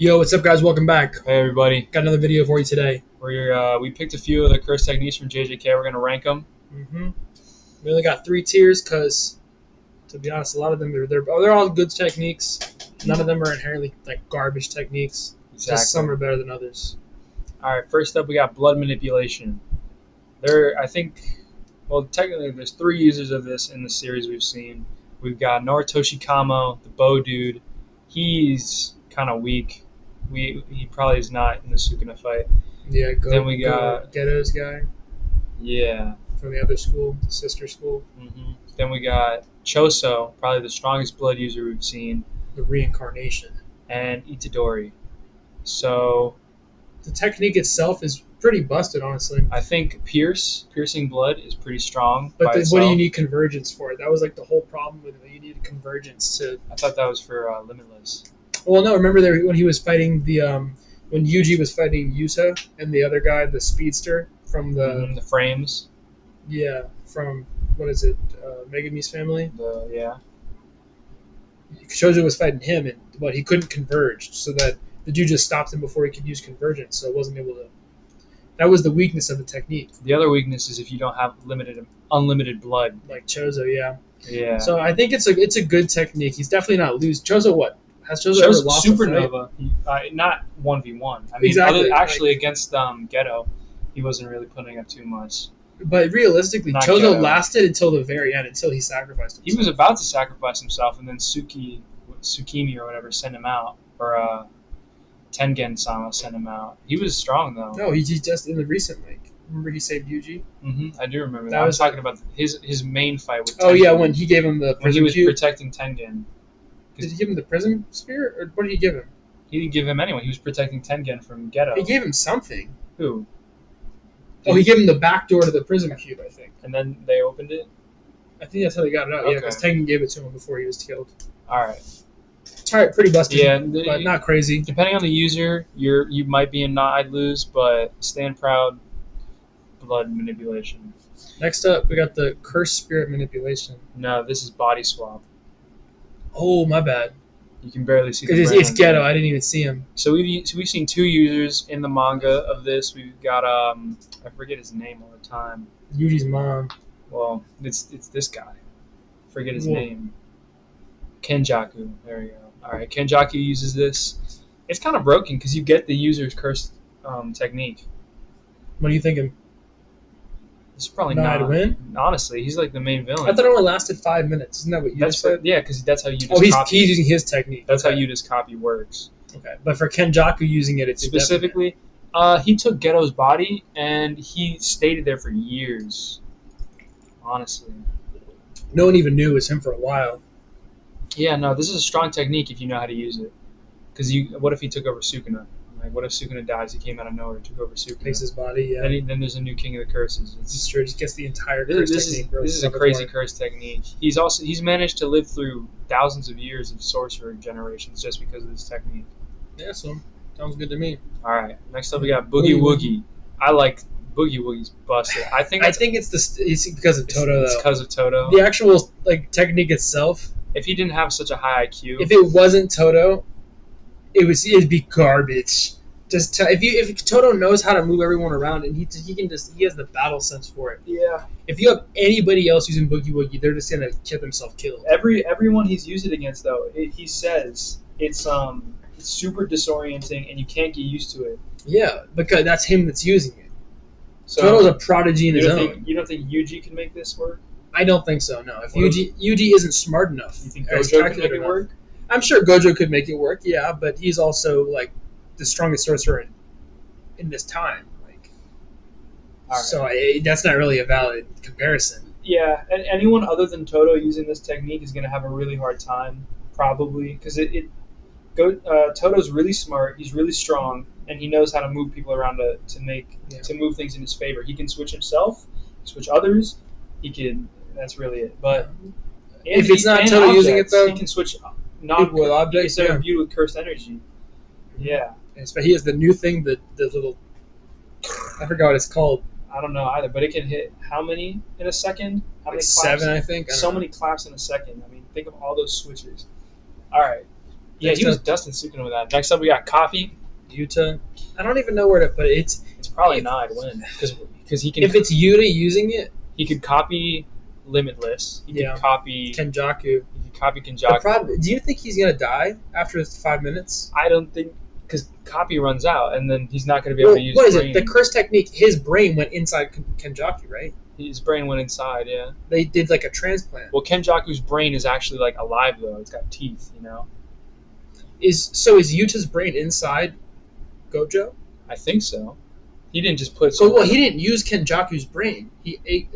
Yo, what's up, guys? Welcome back. Hey everybody, Got another video for you today. we picked a few of the curse techniques from JJK. We're gonna rank them. We only got 3 tiers because, to be honest, a lot of them they're all good techniques. None of them are inherently like garbage techniques. Just some are better than others. All right, first up we got blood manipulation. Technically there's 3 users of this in the series we've seen. We've got Noritoshi Kamo, the bow dude. He's kind of weak. He probably is not in the Sukuna fight. Yeah, Then we got Ghetto's guy. Yeah. From the other school, the sister school. Then we got Choso, probably the strongest blood user we've seen. The reincarnation. And Itadori. So the technique itself is pretty busted, honestly. I think piercing blood is pretty strong. But what do you need convergence for? That was like the whole problem with it. You needed convergence to. I thought that was for Limitless. Well, no. Remember when he was fighting when Yuji was fighting Yuta and the other guy, the speedster from the frames. Yeah, from what is it, Megumi's family? Yeah. Shoujo was fighting him, but he couldn't converge, so that the dude just stopped him before he could use convergence, so it wasn't able to. That was the weakness of the technique. The other weakness is if you don't have unlimited blood. Like Chozo, yeah. Yeah. So I think it's a good technique. He's definitely not lose. Chozo, what? Has Chozo ever lost Supernova, not 1v1. I mean, exactly. Against Ghetto, he wasn't really putting up too much. But realistically, Chozo lasted until the very end, until he sacrificed himself. He was about to sacrifice himself, and then Tsukimi or whatever sent him out, or Tengen-sama sent him out. He was strong though. No, he just in the recent remember he saved Yuji? I do remember that. I was talking about his main fight with Tengen. Oh yeah, when he gave him the when he was protecting Tengen. Did he give him the prism spear, or what did he give him? He didn't give him anyone. He was protecting Tengen from Ghetto. He gave him something. Who? He gave him the back door to the prism cube, I think. And then they opened it? I think that's how they got it out, yeah, because Tengen gave it to him before he was killed. Alright. Alright, pretty busted, but not crazy. Depending on the user, you might be in I'd lose, but stand proud, blood manipulation. Next up, we got the cursed spirit manipulation. No, this is body swap. Oh, my bad. You can barely see the because it's Ghetto. I didn't even see him. So we've seen 2 users in the manga of this. We've got I forget his name all the time. Yuji's mom. Well, it's this guy. Forget his name. Kenjaku. There we go. All right, Kenjaku uses this. It's kind of broken because you get the user's cursed technique. What are you thinking? It's probably not. To win? Honestly, he's like the main villain. I thought it only lasted 5 minutes. Isn't that what you said? Yeah, because that's how you just copy. He's using his technique. That's how you just copy works. Okay, but for Kenjaku using it, it's specifically, he took Ghetto's body and he stayed there for years. Honestly, no one even knew it was him for a while. Yeah, no, this is a strong technique if you know how to use it. Because what if he took over Sukuna? Like, what if Sukuna dies? He came out of nowhere and took over Sukuna. Takes his body, yeah. Then there's a new King of the Curses. It's true. Just gets the entire curse technique. This is a crazy curse technique. He's managed to live through thousands of years of sorcerer generations just because of this technique. Yeah, so sounds good to me. All right, next up we got Boogie Woogie. I like Boogie Woogie's busted. I think it's because of Toto though. It's because of Toto. The actual technique itself. If he didn't have such a high IQ. If it wasn't Toto, it'd be garbage. If Toto knows how to move everyone around and he has the battle sense for it. Yeah. If you have anybody else using Boogie Woogie, they're just gonna get themselves killed. Everyone he's used it against though, he says it's super disorienting and you can't get used to it. Yeah, because that's him that's using it. So Toto's a prodigy in his own. You don't think Yuji can make this work? I don't think so. No, if Yuji isn't smart enough, you think Gojo can make it work? I'm sure Gojo could make it work. Yeah, but he's also the strongest sorcerer in this time. So that's not really a valid comparison. Yeah, and anyone other than Toto using this technique is going to have a really hard time, probably, because Toto's really smart. He's really strong, and he knows how to move people around to move things in his favor. He can switch himself, switch others. He can. That's really it. But if it's not Toto using it though, he can switch non-with objects that are imbued with cursed energy. Yeah. But he has the new thing, the little. I forgot what it's called. I don't know either, but it can hit how many in a second? How many claps? 7, I think. So many claps in a second. I mean, think of all those switches. All right. Yeah, he was dusting Sukuna with that. Next up, we got Coffee. Yuta. I don't even know where to put it. It's probably not win because he can. If it's Yuta using it, he could copy Limitless. He could copy Kenjaku. He could copy Kenjaku. Do you think he's gonna die after 5 minutes? I don't think, because copy runs out and then he's not gonna be able to use. What is it? The curse technique. His brain went inside Kenjaku, right? His brain went inside. Yeah. They did like a transplant. Well, Kenjaku's brain is actually like alive though. It's got teeth, you know. Is Yuta's brain inside Gojo? I think so. He didn't just put. Well, he didn't use Kenjaku's brain. He ate.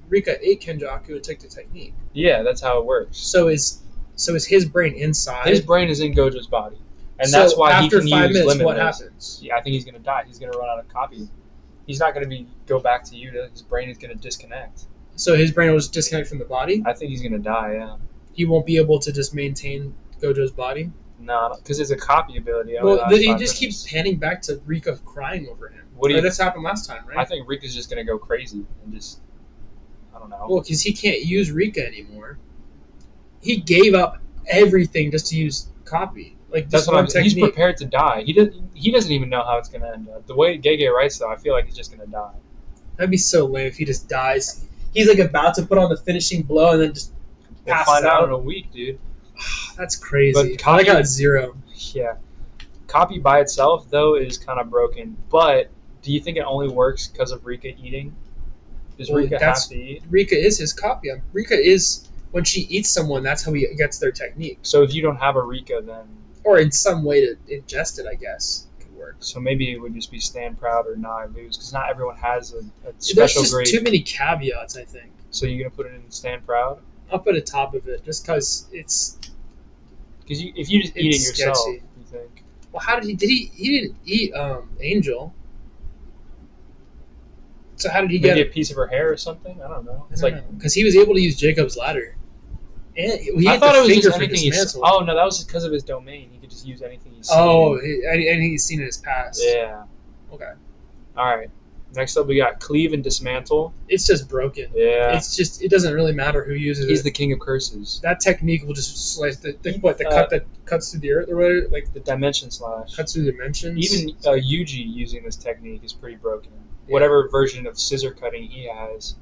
Rika ate Kenjaku and took the technique. Yeah, that's how it works. So is his brain inside? His brain is in Gojo's body, and that's why he can use Limitless. After 5 minutes, what happens? Yeah, I think he's gonna die. He's gonna run out of copy. He's not gonna go back to Yuta. His brain is gonna disconnect. So his brain will just disconnect from the body? I think he's gonna die. Yeah. He won't be able to just maintain Gojo's body. No, because it's a copy ability. Well, he just keeps panning back to Rika crying over him. That's happened last time, right? I think Rika's just gonna go crazy and just. I don't know. Well, because he can't use Rika anymore. He gave up everything just to use copy. Like that's what I'm saying. He's prepared to die. He doesn't even know how it's gonna end up. The way Gege writes, though, I feel like he's just gonna die. That'd be so lame if he just dies. He's like about to put on the finishing blow and then just passes find out in a week, dude. That's crazy. But I got 0. Yeah. Copy by itself, though, is kind of broken. But do you think it only works because of Rika eating? Does Rika have to eat? Rika is his copy. Rika is, when she eats someone, that's how he gets their technique. So if you don't have a Rika, then... Or in some way to ingest it, I guess. It could work. So maybe it would just be stand proud or not lose, because not everyone has a special grade. There's just too many caveats, I think. So you're going to put it in stand proud? I'll put it top of it, just because it's... Because if you just eat it yourself, sketchy. You think... Well, how did he... He didn't eat Angel. So how did he get a piece of her hair or something? I don't know. It's because he was able to use Jacob's ladder. And I thought it was just anything he saw. Oh no, that was just because of his domain. He could just use anything he's seen. Oh, anything he's seen in his past. Yeah. Okay. All right. Next up, we got cleave and dismantle. It's just broken. Yeah. It's just it doesn't really matter who uses it. He's the king of curses. That technique will just slice the cut that cuts through the earth or whatever, like the dimension slash. Cuts through dimensions. Even Yuji using this technique is pretty broken. Yeah. Whatever version of scissor cutting he has.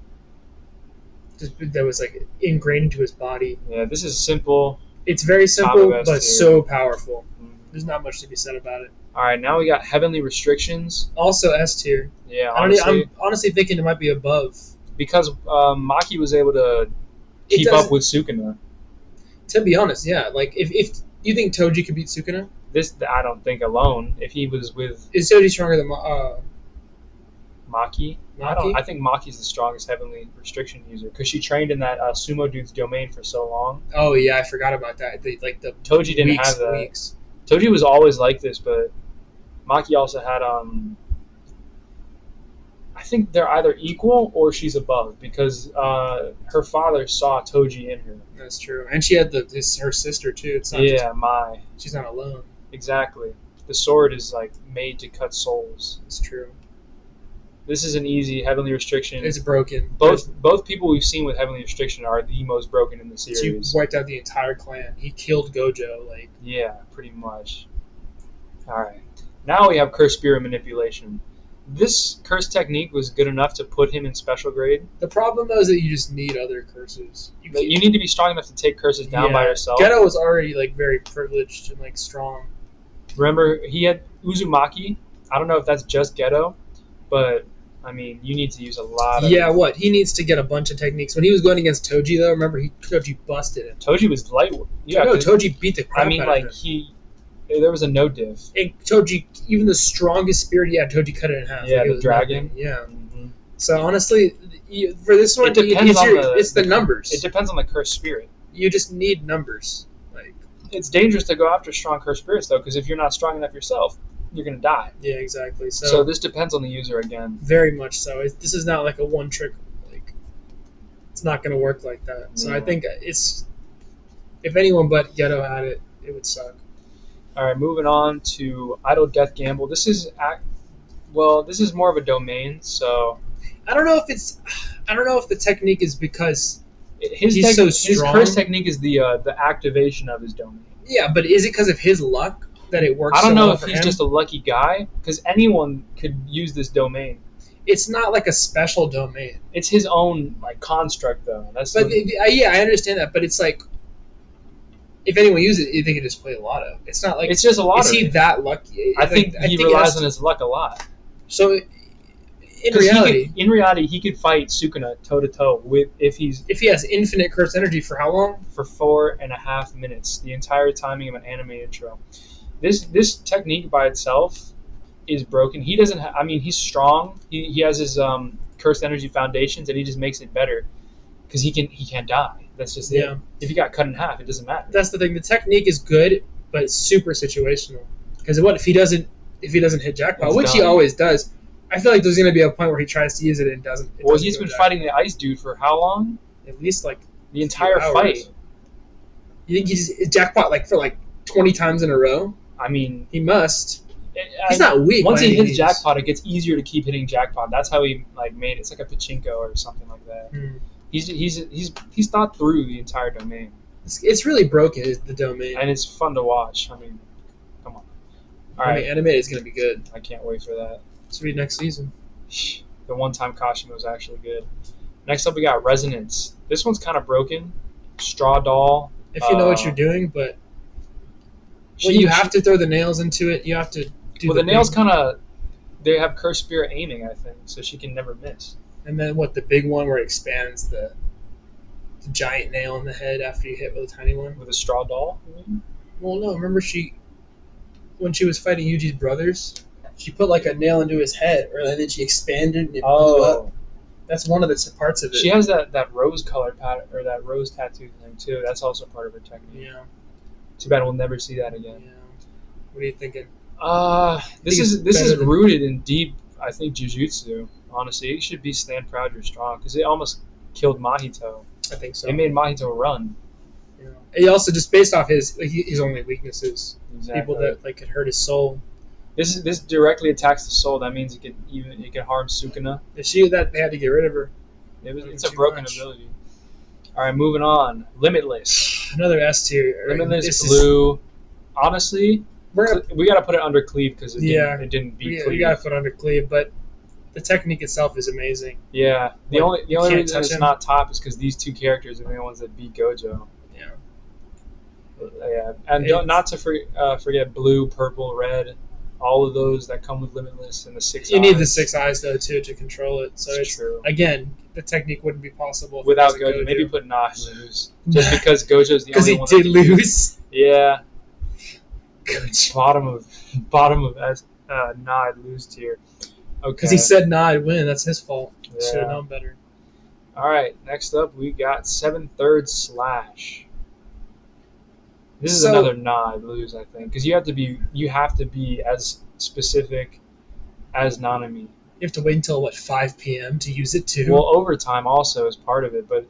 Just that was like ingrained into his body. Yeah, this is simple. It's very simple, but so powerful. Mm-hmm. There's not much to be said about it. All right, now we got heavenly restrictions. Also S tier. Yeah, honestly, I'm honestly thinking it might be above because Maki was able to keep up with Sukuna. To be honest, yeah. Like if you think Toji could beat Sukuna, I don't think alone. If he was with, is Toji stronger than Maki? I think Maki's the strongest heavenly restriction user because she trained in that sumo dude's domain for so long. Oh yeah, I forgot about that. Toji didn't have that. Weeks. Toji was always like this, but Maki also had I think they're either equal or she's above because her father saw Toji in her. That's true, and she had her sister too. It's not Mai. She's not alone. Exactly. The sword is like made to cut souls. It's true. This is an easy heavenly restriction. It's broken. Both people we've seen with heavenly restriction are the most broken in the series. He wiped out the entire clan. He killed Gojo. Yeah, pretty much. All right. Now we have curse spirit manipulation. This curse technique was good enough to put him in special grade. The problem though is that you just need other curses. You need to be strong enough to take curses down by yourself. Geto was already very privileged and strong. Remember, he had Uzumaki. I don't know if that's just Geto, but I mean, you need to use a lot of... Yeah, what? He needs to get a bunch of techniques. When he was going against Toji, though, remember, Toji busted him. Toji was light... Yeah, no, Toji beat the crap out of him. There was a no diff. And Toji, even the strongest spirit he had, Toji cut it in half. Yeah, the dragon. Nothing. Yeah. Mm-hmm. So, honestly, for this one, it's the numbers. It depends on the cursed spirit. You just need numbers. It's dangerous to go after strong cursed spirits, though, because if you're not strong enough yourself, you're going to die. Yeah, exactly. So this depends on the user again. Very much so. This is not like a one trick. It's not going to work like that. So I think if anyone but Geto had it, it would suck. All right, moving on to Idle Death Gamble. This is more of a domain, so I don't know if the technique is because he's so strong. His curse technique is the activation of his domain. Yeah, but is it because of his luck that it works I don't so know well if for he's him? just a lucky guy, because anyone could use this domain. It's not like a special domain. It's his own like construct, though. But yeah, I understand that. But it's like if anyone uses it, they could just play lotto. It's not like it's just a is he lottery. that lucky? I think he relies on his luck a lot. So in 'Cause reality, he could fight Sukuna toe to toe with if he has infinite curse energy for how long? for 4.5 minutes, the entire timing of an anime intro. This technique by itself is broken. He doesn't. I mean, he's strong. He has his cursed energy foundations, and he just makes it better because he can't die. That's just Yeah. it. If he got cut in half, it doesn't matter. That's the thing. The technique is good, but it's super situational. Because what if he doesn't hit jackpot, It's which he done. always does? I feel like there's going to be a point where he tries to use it and doesn't. Well, he's been fighting the ice dude for how long? At least like The entire fight. You think he's jackpot like for like 20 times in a row? I mean, He must. He's not weak. Once by he any hits means. jackpot, it gets easier to keep hitting jackpot. That's how he like made it. It's like a pachinko or something like that. He's thought through the entire domain, It's really broken. Is the domain. and it's fun to watch. I mean, come on. All I right, mean, anime is going to be good. I can't wait for that. It's going to be next season. The one-time Kashima was actually good. Next up, we got Resonance. This one's kind of broken. Straw doll. If you know what you're doing, but you have to throw the nails into it. You have to do. Well, the nails kind of they have curse spirit aiming, I think, so she can never miss. And then what? The big one where it expands the giant nail in the head after you hit with a tiny one. With a straw doll. Well, no. Remember when she was fighting Yuji's brothers, she put like a nail into his head, and then she expanded and it blew up. That's one of the parts of it. She has that rose colored pattern or that rose tattoo thing too. That's also part of her technique. Yeah. Too bad we'll never see that again. Yeah. What are you thinking? This is rooted in deep, I think, jujutsu. Honestly, it should be stand proud you're strong because it almost killed Mahito. I think so. It made Mahito run. Yeah. He also just based off his only weaknesses, Exactly. people that like could hurt his soul. This directly attacks the soul. That means it can harm Sukuna. That they had to get rid of her. It's a broken ability. All right, moving on. Limitless. Another S tier. Limitless blue. Honestly, we got to put it under cleave because it didn't beat cleave. We got to put it under cleave, but the technique itself is amazing. Yeah, the only reason it's him. not top is because these two characters are the only ones that beat Gojo. Yeah. Yeah, and not to forget blue, purple, red. All of those that come with Limitless and the 6 eyes. You need the 6 eyes, though, too, to control it. So it's true. Again, the technique wouldn't be possible without Gojo. Maybe put Nah lose. Just because Gojo's the only one. Because he did lose? Yeah. Gojo. Bottom of Nah lose tier. Okay. Because he said Nah, I'd win. That's his fault. Yeah. Should have known better. All right, next up we got 7/3 slash. This is another Nah lose, I think, because you have to be as specific as Nanami. You have to wait until 5 p.m. to use it too. Well, overtime also is part of it, but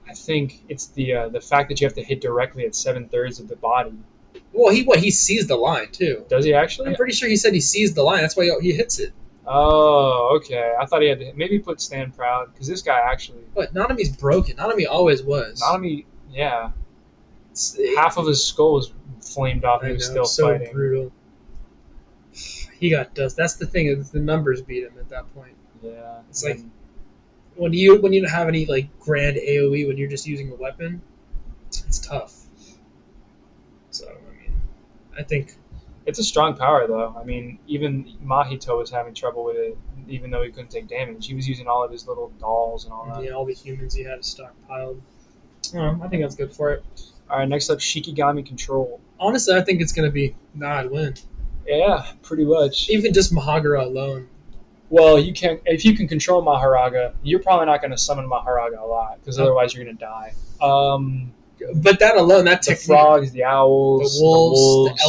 I think it's the fact that you have to hit directly at 7/3 of the body. Well, he sees the line too. Does he actually? I'm pretty sure he said he sees the line. That's why he hits it. Oh, okay. I thought he had to maybe put stand proud because this guy actually. But Nanami's broken. Nanami always was. Nanami, yeah. Half of his skull was flamed off. He was still fighting. So brutal. He got dust. That's the thing. Is the numbers beat him at that point. Yeah. It's like when you don't have any grand AOE when you're just using a weapon, it's tough. So I think it's a strong power though. I mean, even Mahito was having trouble with it, even though he couldn't take damage. He was using all of his little dolls and all that. Yeah, all the humans he had stockpiled. I think that's good for it. All right, next up, Shikigami Control. Honestly, I think it's going to be I'd win. Yeah, pretty much. Even just Mahagara alone. Well, if you can control Maharaga, you're probably not going to summon Maharaga a lot because otherwise you're going to die. But that alone, that the frogs, the owls, the wolves, the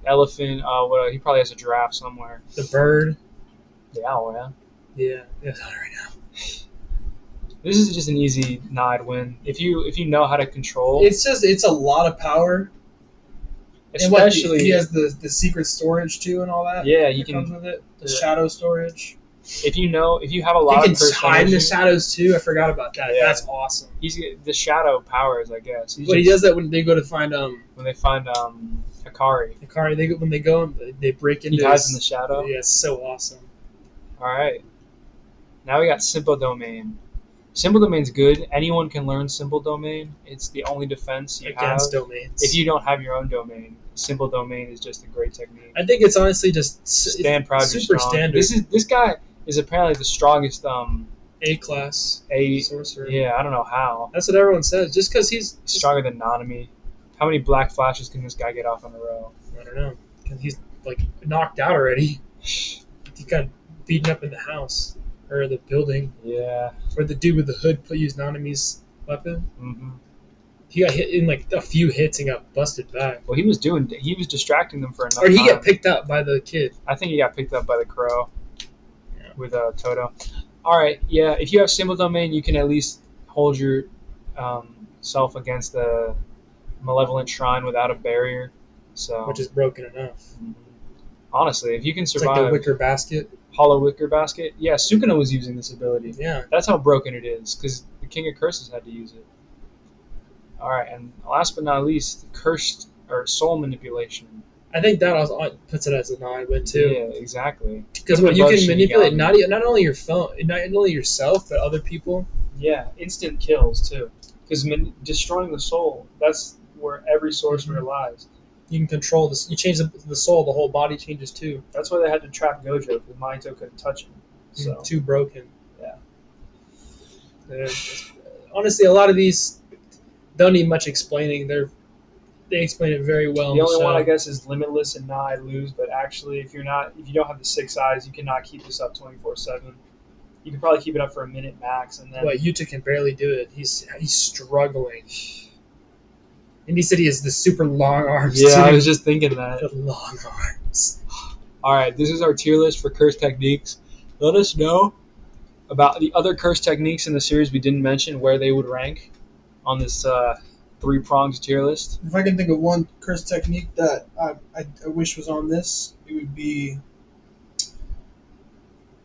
elephant. He probably has a giraffe somewhere. The bird, the owl. Yeah. Yeah, it's on right now. This is just an easy I'd win if you know how to control. It's a lot of power. Especially he has the secret storage too and all that. Yeah, comes with it. The shadow storage. if you have a He lot can of cursed hide in the energy, shadows too. I forgot about that. Yeah. That's awesome. he's the shadow powers, I guess. But he does that when they go to find when they find Hikari. Hikari. When they go, they break into. He hides in the shadow. Yeah, it's so awesome. All right. Now we got simple domain. Simple domain's good. Anyone can learn simple domain. It's the only defense you Against have domains. if you don't have your own domain. Simple domain is just a great technique. I think it's honestly just Stand proud, you're super strong. standard. This guy is apparently the strongest A class sorcerer. Yeah, I don't know how. That's what everyone says. Just because he's Stronger than Nanami. How many black flashes can this guy get off in a row? I don't know. Because he's like knocked out already. He got beaten up in the house or the building. Yeah. Or the dude with the hood used Nanami's weapon. Mm-hmm. He got hit in like a few hits and got busted back. Well, he was distracting them for enough Or did he time. get picked up by the kid? I think he got picked up by the crow. Yeah. With Toto. All right, yeah. If you have simple domain, you can at least hold your self against the malevolent shrine without a barrier. So, Which is broken enough. Honestly, if you can It's survive like the wicker basket. hollow wicker basket, yeah, Sukuna was using this ability. Yeah. That's how broken it is, because the King of Curses had to use it. All right, and last but not least, cursed or soul manipulation. I think that also puts it as a 9 win too. Yeah, exactly. Because what you can manipulate not only your phone, not only yourself, but other people. Yeah, instant kills too. Because destroying the soul, that's where every sorcerer lies. You can control this. You change the soul, the whole body changes too. That's why they had to trap Gojo, because Mahito couldn't touch him. So Too broken. Yeah. Honestly, a lot of these don't need much explaining. They explain it very well. The only one I guess is Limitless and Nai lose, but actually, if you don't have the 6 eyes, you cannot keep this up 24/7. You can probably keep it up for a minute max, and then. But Yuta can barely do it. He's struggling. And he said he has the super long arms. Yeah, too. I was just thinking that. The long arms. All right, this is our tier list for curse techniques. Let us know about the other curse techniques in the series we didn't mention, where they would rank on this 3-pronged tier list. If I can think of one curse technique that I wish was on this, it would be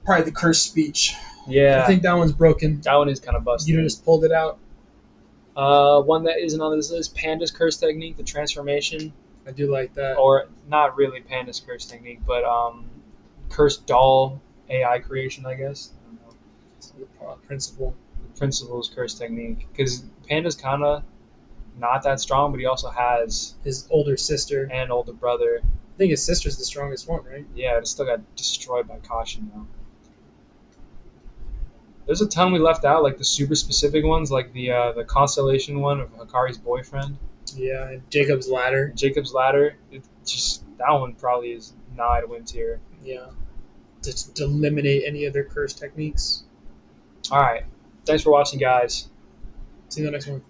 probably the curse speech. Yeah, I think that one's broken. that one is kind of busted. You just pulled it out. One that isn't on this list, Panda's curse technique, the transformation, I do like that. or not really Panda's curse technique, but cursed doll AI creation, I guess. I don't know. It's the principle. The principal's curse technique, because Panda's kind of not that strong, but he also has His older sister. an older brother. I think his sister's the strongest one, right? Yeah, it still got destroyed by caution though. There's a ton we left out, like the super specific ones, like the constellation one of Hikari's boyfriend. Yeah, and Jacob's ladder. Jacob's ladder. That one probably is nigh to win tier. Yeah. To eliminate any other curse techniques. All right, thanks for watching, guys. See you in the next one.